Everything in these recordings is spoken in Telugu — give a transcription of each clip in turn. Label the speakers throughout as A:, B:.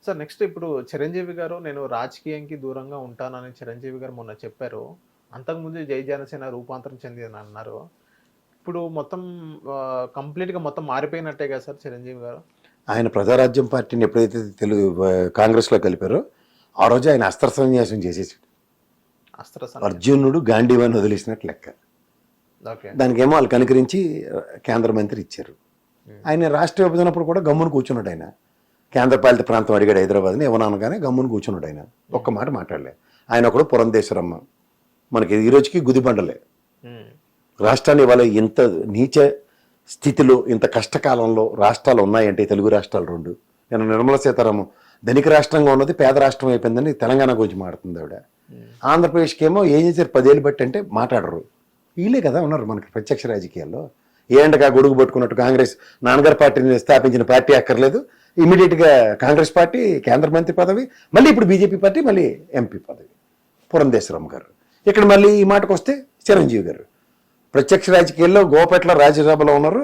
A: సార్ నెక్స్ట్ ఇప్పుడు చిరంజీవి గారు నేను రాజకీయంకి దూరంగా ఉంటానని చిరంజీవి గారు మొన్న చెప్పారు. అంతకుముందు జై జనసేన రూపాంతరం చెందిందని అన్నారు. ఇప్పుడు మొత్తం కంప్లీట్‌గా మొత్తం మారిపోయినట్టే కదా సార్ చిరంజీవి గారు?
B: ఆయన ప్రజారాజ్యం పార్టీని ఎప్పుడైతే కాంగ్రెస్‌లో కలిపారో ఆ రోజు ఆయన అస్త్ర సన్యాసం చేసేసాడు.
A: అస్త్ర సన్యాసం.
B: అర్జునుడు గాంధీవాన్ని వదిలేసినట్టు లెక్క.
A: ఓకే.
B: దానికేమో వాళ్ళు కనుకరించి కేంద్ర మంత్రి ఇచ్చారు. ఆయన రాష్ట్ర విభజనప్పుడు కూడా గమ్మున కూర్చున్నాడు ఆయన. కేంద్రపాలిత ప్రాంతం అడిగాడు హైదరాబాద్ని, ఇవ్వనగానే గమ్మున కూర్చున్నాడు ఆయన. ఒక్క మాట మాట్లాడలే. ఆయన ఒకడు పురంధేశ్వరమ్మ, మనకి ఈ రోజుకి గుదిబండలే. రాష్ట్రాన్ని ఇవాళ ఇంత నీచ స్థితిలో, ఇంత కష్టకాలంలో రాష్ట్రాలు ఉన్నాయంటే తెలుగు రాష్ట్రాలు రెండు. నేను నిర్మలా సీతారామన్ ధనిక రాష్ట్రంగా ఉన్నది పేద రాష్ట్రం అయిపోయిందని తెలంగాణ గురించి మాట్లాడుతుంది ఆవిడ. ఆంధ్రప్రదేశ్కి ఏమో ఏం చేశారు 10 ఏళ్ళు బట్టి అంటే మాట్లాడరు. వీళ్ళే కదా ఉన్నారు మనకి ప్రత్యక్ష రాజకీయాల్లో. ఏంటగా గొడుగు పట్టుకున్నట్టు కాంగ్రెస్ నాన్నగారి పార్టీని స్థాపించిన పార్టీ అక్కర్లేదు, ఇమీడియట్గా కాంగ్రెస్ పార్టీ కేంద్ర మంత్రి పదవి, మళ్ళీ ఇప్పుడు బీజేపీ పార్టీ, మళ్ళీ ఎంపీ పదవి పురంధేశ్వరమ్మ గారు. ఇక్కడ మళ్ళీ ఈ మాటకు వస్తే చిరంజీవి గారు ప్రత్యక్ష రాజకీయాల్లో గోపట్ల రాజ్యసభలో ఉన్నారు.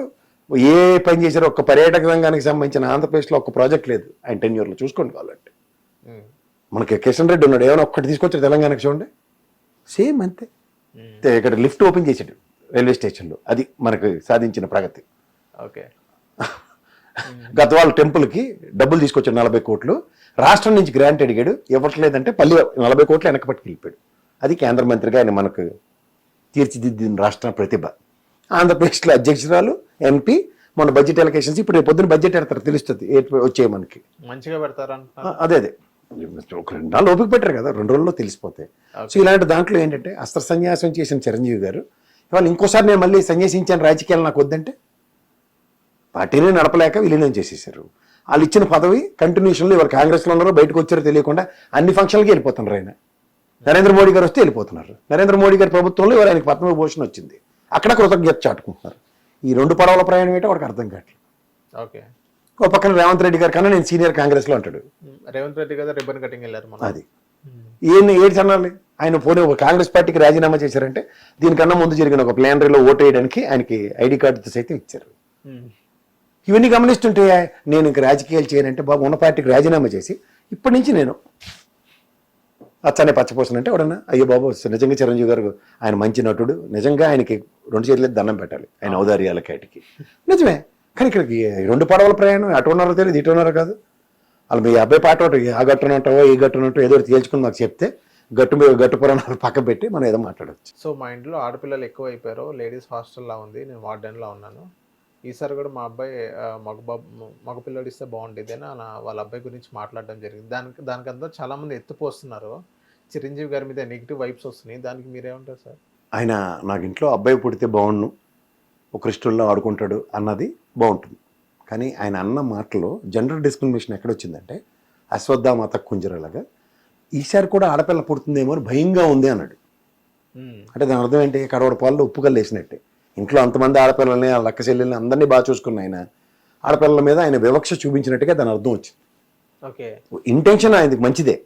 B: ఏ పని చేశారో ఒక్క పర్యాటక రంగానికి సంబంధించిన ఆంధ్రప్రదేశ్లో ఒక్క ప్రాజెక్ట్ లేదు ఆయన టెన్యూర్లో. చూసుకోండి కావాలంటే. మనకి కిషన్ రెడ్డి ఉన్నాడు, ఏమైనా ఒక్కటి తీసుకొచ్చాడు తెలంగాణకి చూడండి, సేమ్ అంతే. ఇక్కడ లిఫ్ట్ ఓపెన్ చేసాడు రైల్వే స్టేషన్లో, అది మనకు సాధించిన ప్రగతి.
A: ఓకే.
B: గద్వాల టెంపుల్కి డబ్బులు తీసుకొచ్చాడు 40 కోట్లు, రాష్ట్రం నుంచి గ్రాంట్ అడిగాడు, ఇవ్వట్లేదంటే పల్లి 40 కోట్లు వెనక పట్టుకు వెళ్ళిపోయాడు. అది కేంద్ర మంత్రిగా ఆయన మనకు తీర్చిదిద్దిన రాష్ట్ర ప్రతిభ. ఆంధ్రప్రదేశ్లో అధ్యక్షురాలు, ఎంపీ, మన బడ్జెట్ ఎలకేషన్స్, ఇప్పుడు రేపు పొద్దున బడ్జెట్ పెడతారు తెలుస్తుంది వచ్చే మనకి
A: మంచిగా పెడతారంట.
B: అదే ఒక 2 నాళ్ళు ఓపిక పెట్టారు కదా, 2 రోజుల్లో తెలిసిపోతాయి. సో ఇలాంటి దాంట్లో ఏంటంటే అస్త్ర సన్యాసం చేసిన చిరంజీవి గారు ఇవాళ ఇంకోసారి నేను మళ్ళీ సన్యాసించాను రాజకీయాలు నాకు వద్దంటే పార్టీనే నడపలేక విలీనం చేసేసారు. వాళ్ళు ఇచ్చిన పదవి కంటిన్యూషన్లో ఇవాళ కాంగ్రెస్లో ఉన్నారో బయటకు వచ్చారో తెలియకుండా అన్ని ఫంక్షన్లకి వెళ్ళిపోతున్నారు ఆయన. నరేంద్ర మోడీ గారు వస్తే వెళ్ళిపోతున్నారు. నరేంద్ర మోడీ గారి ప్రభుత్వంలో ఇవాళ ఆయనకి పద్మవిభూషణ్ వచ్చింది, అక్కడ కృతజ్ఞత చాటుకుంటున్నారు. ఈ 2 పడవల ప్రయాణం ఏంటో వాడికి అర్థం కావట్లేదు.
A: ఓకే.
B: ఓ పక్కన రేవంత్ రెడ్డి గారు కన్నా నేను సీనియర్ కాంగ్రెస్లో అంటాడు.
A: రేవంత్ రెడ్డి గారు రిబ్బన్ కటింగ్ వెళ్ళారు.
B: అది ఏడు అనాలి. ఆయన పోనీ కాంగ్రెస్ పార్టీకి రాజీనామా చేశారంటే దీనికన్నా ముందు జరిగిన ఒక ప్లానరీలో ఓటు వేయడానికి ఆయనకి ఐడి కార్డు సైతం ఇచ్చారు. ఇవన్నీ గమనిస్తుంటే నేను ఇంక రాజకీయాలు చేయనంటే బాబు ఉన్న పార్టీకి రాజీనామా చేసి ఇప్పటి నుంచి నేను అచ్చనే పచ్చపోసనంటే ఎవడన్నా అయ్యో బాబు నిజంగా చిరంజీవి గారు ఆయన మంచి నటుడు, నిజంగా ఆయనకి 2 చేతులు దండం పెట్టాలి ఆయన ఔదార్యాలకి వాటికి. నిజమే. కానీ ఇక్కడికి 2 పడవల ప్రయాణం అటు ఉన్నారో తెలియదు ఇటు ఉన్నారో కాదు. వాళ్ళు మీ అబ్బాయి పాట ఆ గట్టునంటావో ఈ గట్టునంటో ఏదో తేల్చుకుని మాకు చెప్తే గట్టు పురాణాలు పక్క పెట్టి మనం ఏదో మాట్లాడవచ్చు.
A: సో మా ఇంట్లో ఆడపిల్లలు ఎక్కువ అయిపోయారు, లేడీస్ హాస్టల్లా ఉంది, నేను వార్డెన్లో ఉన్నాను. ఈసారి కూడా మా అబ్బాయి మగ పిల్లడు ఇస్తే బాగుంటుంది అని వాళ్ళ అబ్బాయి గురించి మాట్లాడడం జరిగింది. దానికంతా చాలామంది ఎత్తుపోస్తున్నారు. చిరంజీవి గారి మీద నెగిటివ్ వైబ్స్ వస్తున్నాయి, దానికి మీరేమంటారు సార్?
B: ఆయన నాకు ఇంట్లో అబ్బాయి పుడితే బాగుండు, ఒక కృష్ణుల్లో ఆడుకుంటాడు అన్నది బాగుంటుంది. కానీ ఆయన అన్న మాటలో జెండర్ డిస్క్రిమినేషన్ ఎక్కడొచ్చిందంటే అశ్వత్థామాత కుంజరలాగా ఈసారి కూడా ఆడపిల్ల పుడుతుందేమో అని భయంగా ఉంది అన్నాడు. అంటే దాని అర్థం ఏంటి? కడవడ పాలలో ఉప్పు కళ్ళు వేసినట్టే. ఇంట్లో అంతమంది ఆడపిల్లల్ని వాళ్ళ అక్క చెల్లెల్ని అందరినీ బాగా చూసుకున్న ఆయన ఆడపిల్లల మీద ఆయన వివక్ష చూపించినట్టుగా దాని అర్థం వచ్చింది.
A: ఓకే.
B: ఇంటెన్షన్ ఆయనకి మంచిదే,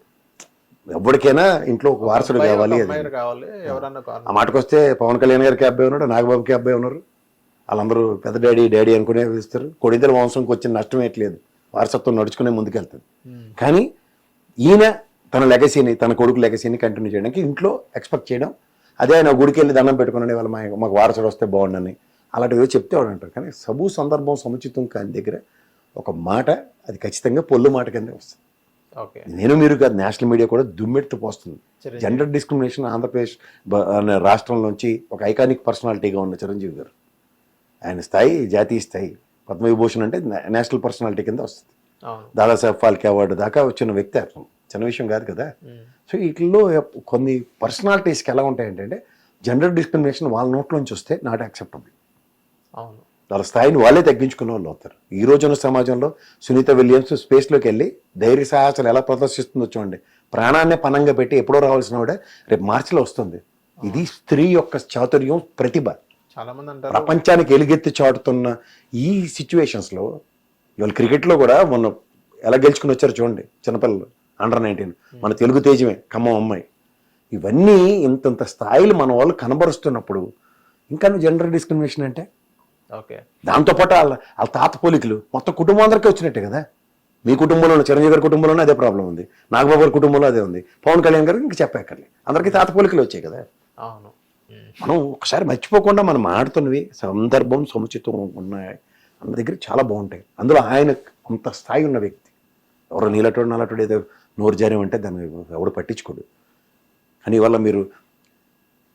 B: ఎవరికైనా ఇంట్లో ఒక వారసుడు కావాలి. ఆ మాటకు వస్తే పవన్ కళ్యాణ్ గారికి అబ్బాయి ఉన్నాడు, నాగబాబుకి అబ్బాయి ఉన్నారు, వాళ్ళందరూ పెద్ద డాడీ అనుకునే పిలుస్తారు. కొడిద్దరు వంశంకి వచ్చిన నష్టం ఏట్లేదు, వారసత్వం నడుచుకునే ముందుకెళ్తుంది. కానీ ఈయన తన లెగసీని, తన కొడుకు లెగసీని కంటిన్యూ చేయడానికి ఇంట్లో ఎక్స్పెక్ట్ చేయడం, అదే ఆయన గుడికి వెళ్ళి దండం పెట్టుకున్నాడు వాళ్ళ మాకు వారసుడు వస్తే బాగుండని అలాంటివి చెప్తే వాడు అంటారు. కానీ సందర్భం సముచితం కాని దగ్గర ఒక మాట అది ఖచ్చితంగా పొల్లు మాట కింద వస్తుంది. నేను మీరు కాదు, నేషనల్ మీడియా కూడా దుమ్మెత్తు పోస్తుంది. జెండర్ డిస్క్రిమినేషన్ ఆంధ్రప్రదేశ్ రాష్ట్రంలోంచి ఒక ఐకానిక్ పర్సనాలిటీగా ఉన్న చిరంజీవి గారు, ఆయన స్థాయి జాతీయ స్థాయి, పద్మవిభూషణ్ అంటే నేషనల్ పర్సనాలిటీ కింద వస్తుంది. దాదాసాహెబ్ ఫాల్కే అవార్డు దాకా వచ్చిన వ్యక్తి, అర్థం చిన్న విషయం కాదు కదా. సో వీటిల్లో కొన్ని పర్సనాలిటీస్కి ఎలా ఉంటాయంటే జెండర్ డిస్క్రిమినేషన్ వాళ్ళ నోట్లోంచి వస్తే నాట్ యాక్సెప్టబుల్. వాళ్ళ స్థాయిని వాళ్ళే తగ్గించుకునే వాళ్ళు అవుతారు. ఈ రోజున సమాజంలో సునీత విలియమ్స్ స్పేస్లోకి వెళ్ళి ధైర్య సాహసాలు ఎలా ప్రదర్శిస్తుందో చూడండి. ప్రాణాన్నే పనంగా పెట్టి ఎప్పుడో రావాల్సిన ఆవిడ రేపు మార్చిలో వస్తుంది. ఇది స్త్రీ యొక్క చాతుర్యం, ప్రతిభ. ప్రపంచానికి ఎలుగెత్తి చాటుతున్న ఈ సిచ్యువేషన్స్లో ఇవాళ క్రికెట్లో కూడా మొన్న ఎలా గెలుచుకుని వచ్చారు చూడండి చిన్నపిల్లలు, అండర్-19 మన తెలుగు తేజమే, ఖమ్మం అమ్మాయి. ఇవన్నీ ఇంతంత స్థాయిలు మన వాళ్ళు కనబరుస్తున్నప్పుడు ఇంకా జెండర్ డిస్క్రిమినేషన్ అంటే దాంతోపాటు వాళ్ళ తాత పోలికలు మొత్తం కుటుంబం అందరికీ వచ్చినట్టే కదా. మీ కుటుంబంలో చిరంజీవి గారి కుటుంబంలోనే అదే ప్రాబ్లం ఉంది, నాగబాబు గారి కుటుంబంలో అదే ఉంది, పవన్ కళ్యాణ్ గారికి ఇంకా చెప్పక్కర్లే, అందరికీ తాత పోలికలు వచ్చాయి కదా.
A: అవును.
B: మనం ఒకసారి మర్చిపోకుండా మనం ఆడుతున్నవి సందర్భం సముచితం ఉన్నాయి అన్న దగ్గర చాలా బాగుంటాయి. అందులో ఆయన అంత స్థాయి ఉన్న వ్యక్తి. ఎవరో నీలటోడు నల్లటోడు ఏదో నోరు జారేమంటే దాన్ని ఎవడు పట్టించుకోడు. కానీ ఇవాళ మీరు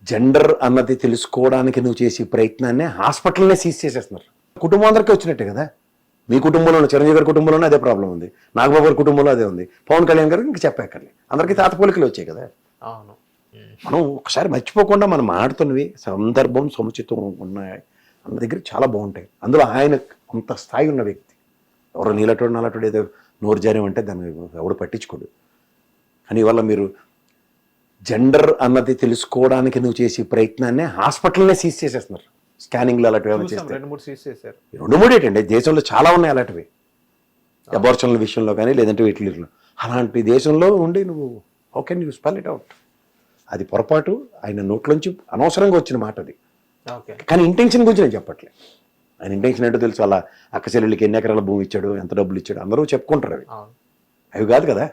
B: జెండర్ అన్నది తెలుసుకోవడానికి నువ్వు చేసే ప్రయత్నాన్ని హాస్పిటల్నే సీజ్ చేసేస్తున్నారు. కుటుంబం అందరికీ వచ్చినట్టే కదా. మీ కుటుంబంలో చిరంజీవి గారి కుటుంబంలోనే అదే ప్రాబ్లం ఉంది, నాగబాబు గారి కుటుంబంలో అదే ఉంది, పవన్ కళ్యాణ్ గారికి ఇంకా చెప్పక్కర్లే, అందరికీ తాత పోలికలు వచ్చాయి కదా.
A: అవును.
B: మనం ఒకసారి మర్చిపోకుండా మనం ఆడుతున్నవి సందర్భం సముచితం ఉన్నాయి అన్న దగ్గర చాలా బాగుంటాయి. అందులో ఆయన అంత స్థాయి ఉన్న వ్యక్తి. ఎవరో నీలటోడు నల్లటోడు ఏదో నోరు జారేమంటే దాన్ని ఎవడు పట్టించుకోడు. కానీ ఇవాళ మీరు జెండర్ అన్నది తెలుసుకోవడానికి నువ్వు చేసే ప్రయత్నాన్ని హాస్పిటల్నే సీజ్ చేసేస్తున్నారు. స్కానింగ్లు అలాంటివి ఏమైనా చేస్తే
A: 2-3 సీజ్ చేశారు.
B: 2-3 ఏంటండి, దేశంలో చాలా ఉన్నాయి అలాంటివి, అబార్షన్ల విషయంలో కానీ లేదంటే వీటిలో. అలాంటి దేశంలో ఉండి నువ్వు how can you spell it out? అది పొరపాటు, ఆయన నోట్లోంచి అనవసరంగా వచ్చిన మాట అది. కానీ ఇంటెన్షన్ గురించి నేను చెప్పట్లే. ఆయన ఇంటెన్షన్ ఏంటో తెలుసు. అలా అక్క చెల్లెళ్ళకి ఎన్ని ఎకరాల భూమి ఇచ్చాడు, ఎంత డబ్బులు ఇచ్చాడు, అందరూ చెప్పుకుంటారు. అవి కాదు కదా.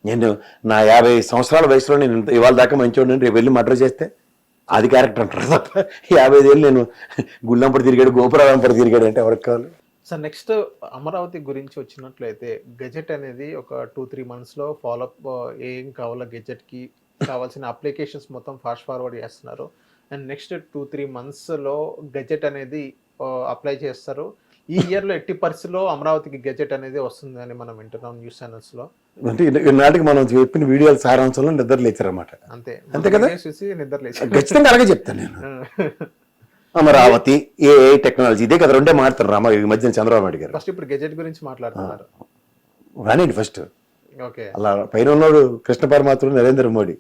B: నేను నా 50 సంవత్సరాల వయసులో నేను ఇవాళ దాకా మంచివాడిని, రేపు వెళ్ళి మర్డర్ చేస్తే అది క్యారెక్టర్ అంటారు తప్ప 55 ఏళ్ళు నేను గుళ్ళంపడి తిరిగాడు, గోపురాలంపడి తిరిగాడు అంటే ఎవరికి కావాలి?
A: సార్ నెక్స్ట్ అమరావతి గురించి వచ్చినట్లయితే గెజెట్ అనేది ఒక 2-3 మంత్స్లో ఫాలోఅప్ ఏం కావాలో గెజెట్కి కావాల్సిన అప్లికేషన్స్ మొత్తం ఫాస్ట్ ఫార్వర్డ్ చేస్తున్నారు. అండ్ నెక్స్ట్ 2-3 మంత్స్లో గెజెట్ అనేది అప్లై చేస్తారు. ఈ ఇయర్లో ఎట్టి పరిస్థితుల్లో అమరావతికి గెజెట్ అనేది వస్తుంది అని మనం వింటున్నాం న్యూస్ ఛానల్స్లో.
B: అంటే ఈనాటికి మనం చెప్పిన వీడియోల సారాంశంలో నిద్ర లేచారన్నమాట. అంతే కదా,
A: చూసి నిద్ర లేచారు.
B: ఖచ్చితంగా అలాగే చెప్తాను నేను. అమరావతి ఏ టెక్నాలజీ ఇదే కదా, రెండే మాట్లాడుతున్నారు ఈ మధ్యన చంద్రబాబు నాయుడు గారు.
A: ఫస్ట్ ఇప్పుడు గెజెట్ గురించి మాట్లాడుతున్నారు.
B: రానండి ఫస్ట్.
A: ఓకే.
B: అలా పైన ఉన్నాడు కృష్ణ పరమాత్ముడు నరేంద్ర మోడీ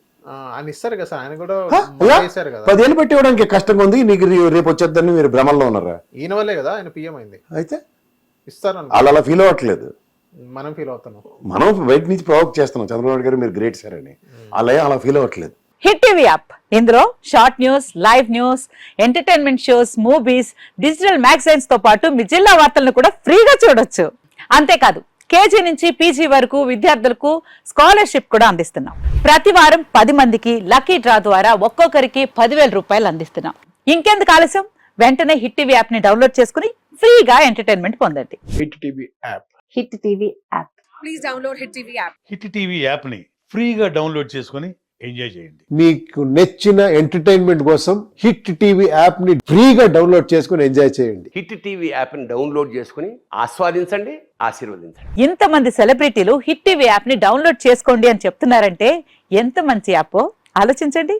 A: ఆయన ఇస్తారు కదా సార్, ఆయన కూడా
B: 10 ఏళ్ళు పెట్టి ఇవ్వడానికి కష్టంగా ఉంది. నీకు రేపు వచ్చేద్దని మీరు భ్రమంలో ఉన్నారా?
A: ఈయన వల్లే కదా ఆయన పిఎం అయింది.
B: అయితే
A: ఇస్తారు
B: వాళ్ళు అలా ఫీల్ అవ్వట్లేదు,
A: మనం ఫీల్ అవుతున్నాం.
B: మనం బయట నుంచి ప్రొవోక్ చేస్తున్నాం చంద్రబాబు గారు మీరు గ్రేట్ సార్ అని. అలా ఫీల్ అవ్వట్లేదు.
C: హిట్ టీవీ యాప్, ఇందులో short news, live news, entertainment shows, movies, digital magazines తో పాటు మీ జిల్లా వార్తలను కూడా ఫ్రీగా చూడొచ్చు. అంతేకాదు కేజీ నుంచి పీజీ వరకు విద్యార్థులకు స్కాలర్షిప్ కూడా అందిస్తున్నాం. ప్రతి వారం 10 మందికి లక్కీ డ్రా ద్వారా ఒక్కొక్కరికి 10,000 రూపాయలు అందిస్తున్నాం. ఇంకెందుకు ఆలస్యం, వెంటనే హిట్ టీవీ యాప్ ని డౌన్లోడ్ చేసుకుని ఫ్రీగా ఎంటర్టైన్మెంట్ పొందండి.
A: Hit TV app.
C: Hit TV app.
D: Please download hit TV app.
E: Hit TV app ని ఫ్రీగా డౌన్లోడ్ చేసుకుని ఎంజాయ్ చేయండి.
F: మీకు నచ్చిన ఎంటర్టైన్మెంట్ కోసం హిట్ టీవీ యాప్ ని ఫ్రీగా డౌన్లోడ్ చేసుకుని ఎంజాయ్ చేయండి.
G: హిట్ టీవీ యాప్ ని డౌన్లోడ్ చేసుకుని ఆస్వాదించండి, ఆశీర్వదించండి.
C: ఇంతమంది సెలబ్రిటీలు హిట్ టీవీ యాప్ ని డౌన్లోడ్ చేసుకోండి అని చెప్తున్నారంటే ఎంత మంచి యాప్ ఆలోచించండి.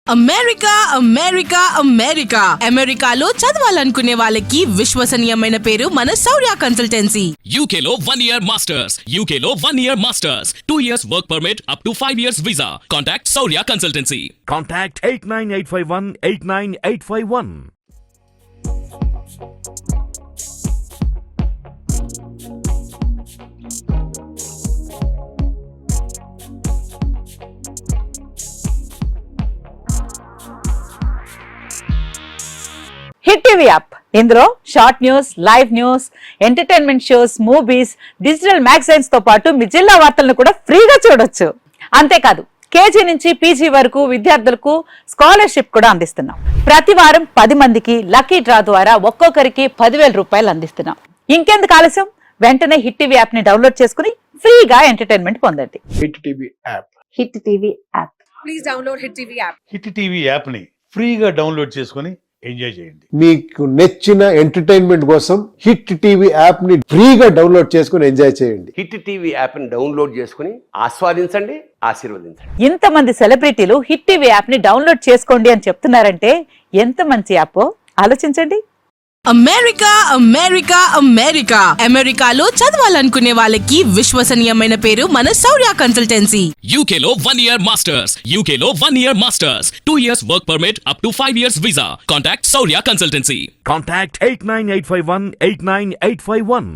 H: అమెరికా అమెరికా అమెరికా అమెరికాలో చదవాలనుకునే వాళ్ళకి విశ్వసనీయమైన పేరు మన శౌర్య కన్సల్టెన్సీ.
I: UK లో 1 year masters, UK లో 1 year masters, 2 years work permit up to 5 years visa. Contact Saurya Consultancy.
J: Contact 89851 89851.
C: Hit TV app, ఇందులో short news, live news, entertainment shows, movies, digital magazines తో పాటు మీ జిల్లా వార్తలను కూడా ఫ్రీగా చూడొచ్చు. అంతేకాదు కేజీ నుంచి పీజీ వరకు విద్యార్థులకు స్కాలర్షిప్ కూడా అందిస్తున్నాం. ప్రతి వారం 10 మందికి లక్కీ డ్రా ద్వారా ఒక్కొక్కరికి 10,000 రూపాయలు అందిస్తున్నాం. ఇంకెందుకు ఆలస్యం, వెంటనే హిట్ టీవీ యాప్ ని డౌన్లోడ్ చేసుకుని ఫ్రీగా ఎంటర్టైన్మెంట్ పొందండి.
A: Hit TV app.
C: Hit TV app.
D: Please download hit TV app.
E: Hit TV app ని ఫ్రీగా డౌన్లోడ్ చేసుకుని ఎంజాయ్ చేయండి.
F: మీకు నచ్చిన ఎంటర్టైన్మెంట్ కోసం హిట్ టీవీ యాప్ ని ఫ్రీగా డౌన్లోడ్ చేసుకుని ఎంజాయ్ చేయండి.
G: హిట్ టీవీ యాప్ ని డౌన్లోడ్ చేసుకుని ఆస్వాదించండి, ఆశీర్వదించండి.
C: ఇంతమంది సెలబ్రిటీలు హిట్ టీవీ యాప్ ని డౌన్లోడ్ చేసుకోండి అని చెప్తున్నారంటే ఎంత మంచి యాప్ ఆలోచించండి.
H: అమెరికా అమెరికా అమెరికా అమెరికాలో చదవాలనుకునే వాళ్ళకి విశ్వసనీయమైన పేరు మన శౌర్య కన్సల్టెన్సీ.
I: UK లో 1 year masters, UK లో 1 year masters, 2 years work permit up to 5 years visa. Contact Saurya Consultancy.
J: Contact 89851 89851.